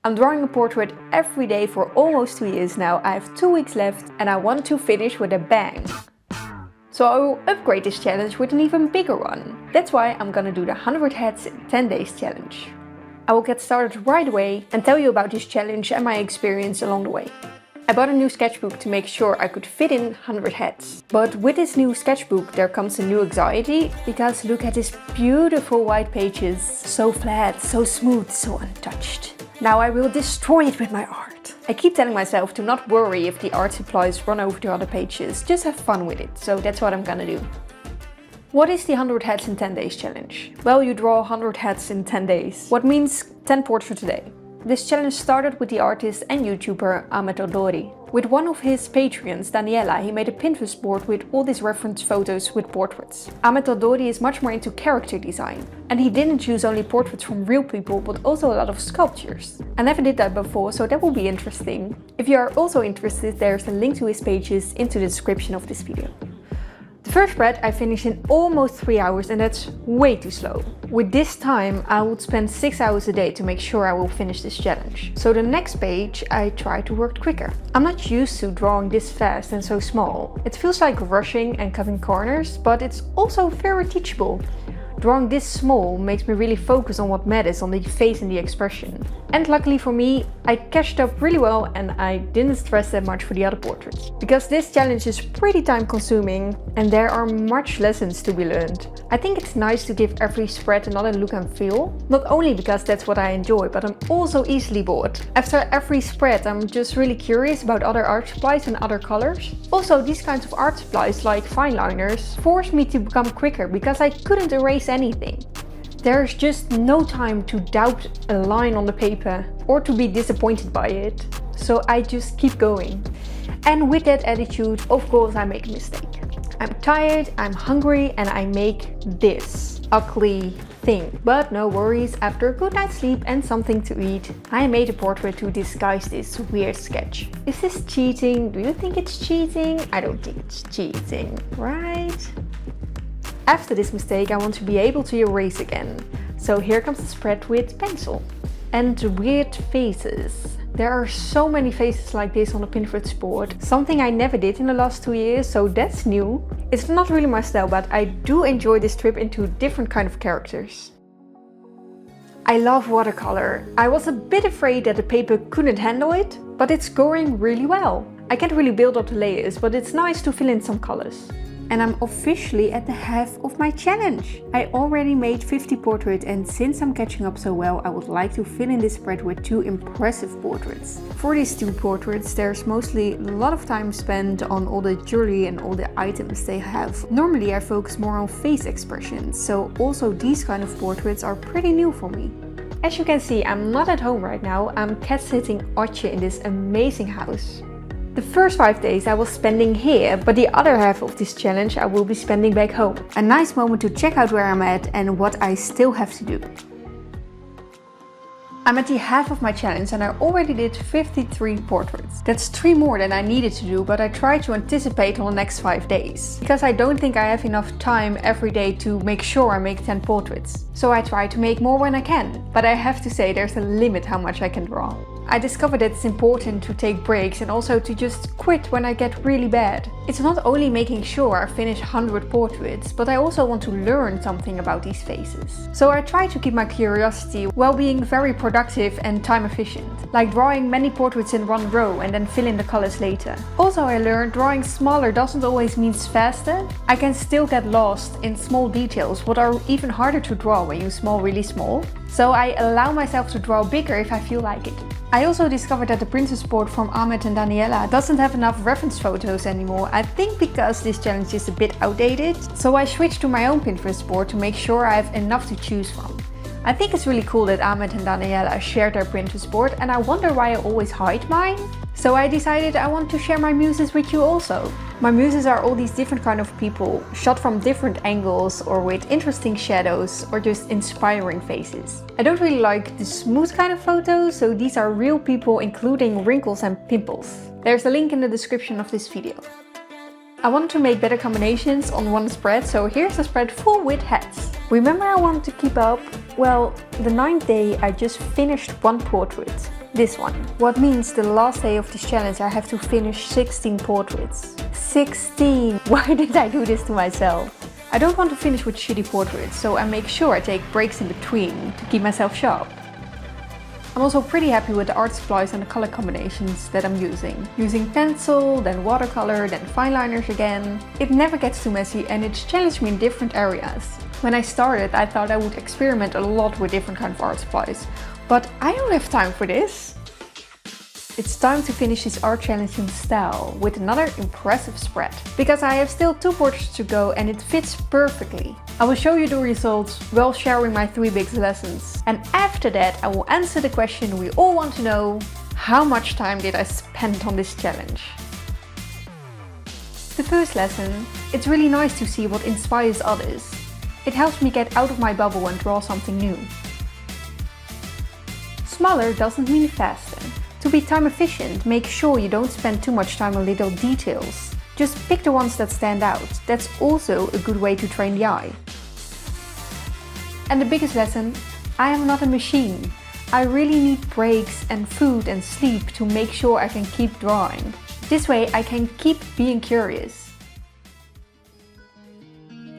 I'm drawing a portrait every day for almost 2 years now. I have 2 weeks left and I want to finish with a bang. So I will upgrade this challenge with an even bigger one. That's why I'm gonna do the 100 heads in 10 days challenge. I will get started right away and tell you about this challenge and my experience along the way. I bought a new sketchbook to make sure I could fit in 100 heads. But with this new sketchbook there comes a new anxiety, because look at these beautiful white pages. So flat, so smooth, so untouched. Now I will destroy it with my art. I keep telling myself to not worry if the art supplies run over to other pages, just have fun with it. So that's what I'm gonna do. What is the 100 heads in 10 days challenge? Well, you draw 100 heads in 10 days. What means 10 portraits a day. This challenge started with the artist and YouTuber Ahmed Aldoori. With one of his Patreons, Daniela, he made a Pinterest board with all these reference photos with portraits. Ahmed Aldoori is much more into character design. And he didn't choose only portraits from real people, but also a lot of sculptures. I never did that before, so that will be interesting. If you are also interested, there's a link to his pages into the description of this video. The first spread I finished in almost 3 hours, and that's way too slow. With this time I would spend 6 hours a day to make sure I will finish this challenge. So the next page I try to work quicker. I'm not used to drawing this fast and so small. It feels like rushing and cutting corners, but it's also very teachable. Drawing this small makes me really focus on what matters, on the face and the expression. And luckily for me, I catched up really well and I didn't stress that much for the other portraits. Because this challenge is pretty time consuming and there are much lessons to be learned. I think it's nice to give every spread another look and feel. Not only because that's what I enjoy, but I'm also easily bored. After every spread I'm just really curious about other art supplies and other colors. Also, these kinds of art supplies like fine liners forced me to become quicker because I couldn't erase anything. There's just no time to doubt a line on the paper or to be disappointed by it. So I just keep going. And with that attitude, of course, I make a mistake. I'm tired, I'm hungry, and I make this ugly thing. But no worries, after a good night's sleep and something to eat, I made a portrait to disguise this weird sketch. Is this cheating? Do you think it's cheating? I don't think it's cheating, right? After this mistake I want to be able to erase again. So here comes the spread with pencil. And weird faces. There are so many faces like this on the Pinterest board. Something I never did in the last 2 years, so that's new. It's not really my style, but I do enjoy this trip into different kind of characters. I love watercolor. I was a bit afraid that the paper couldn't handle it, but it's going really well. I can't really build up the layers, but it's nice to fill in some colors. And I'm officially at the half of my challenge. I already made 50 portraits, and since I'm catching up so well, I would like to fill in this spread with 2 impressive portraits. For these 2 portraits, there's mostly a lot of time spent on all the jewelry and all the items they have. Normally I focus more on face expressions, so also these kind of portraits are pretty new for me. As you can see, I'm not at home right now. I'm cat sitting Otje in this amazing house. The first 5 days I was spending here, but the other half of this challenge I will be spending back home. A nice moment to check out where I'm at and what I still have to do. I'm at the half of my challenge and I already did 53 portraits. That's 3 more than I needed to do, but I try to anticipate on the next 5 days. Because I don't think I have enough time every day to make sure I make 10 portraits. So I try to make more when I can. But I have to say there's a limit how much I can draw. I discovered that it's important to take breaks and also to just quit when I get really bad. It's not only making sure I finish 100 portraits, but I also want to learn something about these faces. So I try to keep my curiosity while being very productive and time efficient. Like drawing many portraits in one row and then fill in the colors later. Also I learned drawing smaller doesn't always mean faster. I can still get lost in small details, what are even harder to draw when you small really small. So I allow myself to draw bigger if I feel like it. I also discovered that the Pinterest board from Ahmed and Daniela doesn't have enough reference photos anymore. I think because this challenge is a bit outdated. So I switched to my own Pinterest board to make sure I have enough to choose from. I think it's really cool that Ahmed and Daniela shared their Pinterest board, and I wonder why I always hide mine. So I decided I want to share my muses with you also. My muses are all these different kind of people, shot from different angles or with interesting shadows or just inspiring faces. I don't really like the smooth kind of photos, so these are real people including wrinkles and pimples. There's a link in the description of this video. I wanted to make better combinations on one spread, so here's a spread full with hats. Remember I wanted to keep up? Well, the 9th day I just finished one portrait. this one. What means the last day of this challenge I have to finish 16 portraits. 16! Why did I do this to myself? I don't want to finish with shitty portraits, so I make sure I take breaks in between to keep myself sharp. I'm also pretty happy with the art supplies and the color combinations that I'm using. Using pencil, then watercolor, then fine liners again. It never gets too messy and it's challenged me in different areas. When I started, I thought I would experiment a lot with different kinds of art supplies, but I don't have time for this. It's time to finish this art challenge in style with another impressive spread. Because I have still 2 portraits to go and it fits perfectly. I will show you the results while sharing my 3 biggest lessons. And after that I will answer the question we all want to know: how much time did I spend on this challenge? The first lesson: it's really nice to see what inspires others. It helps me get out of my bubble and draw something new. Smaller doesn't mean faster. To be time efficient, make sure you don't spend too much time on little details. Just pick the ones that stand out. That's also a good way to train the eye. And the biggest lesson: I am not a machine. I really need breaks and food and sleep to make sure I can keep drawing. This way I can keep being curious.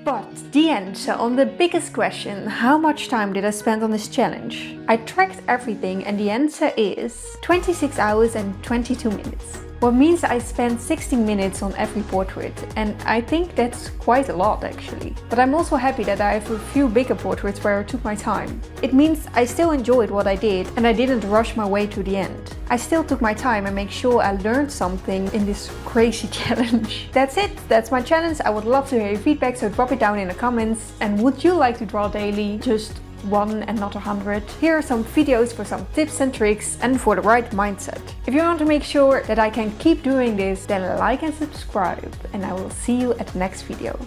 But the answer on the biggest question, how much time did I spend on this challenge? I tracked everything and the answer is 26 hours and 22 minutes. What means I spent 16 minutes on every portrait, and I think that's quite a lot actually. But I'm also happy that I have a few bigger portraits where I took my time. It means I still enjoyed what I did and I didn't rush my way to the end. I still took my time and make sure I learned something in this crazy challenge. That's it, that's my challenge. I would love to hear your feedback, so drop it down in the comments. And would you like to draw daily? Just 1 and not 100. Here are some videos for some tips and tricks and for the right mindset. If you want to make sure that I can keep doing this, then like and subscribe, and I will see you at the next video.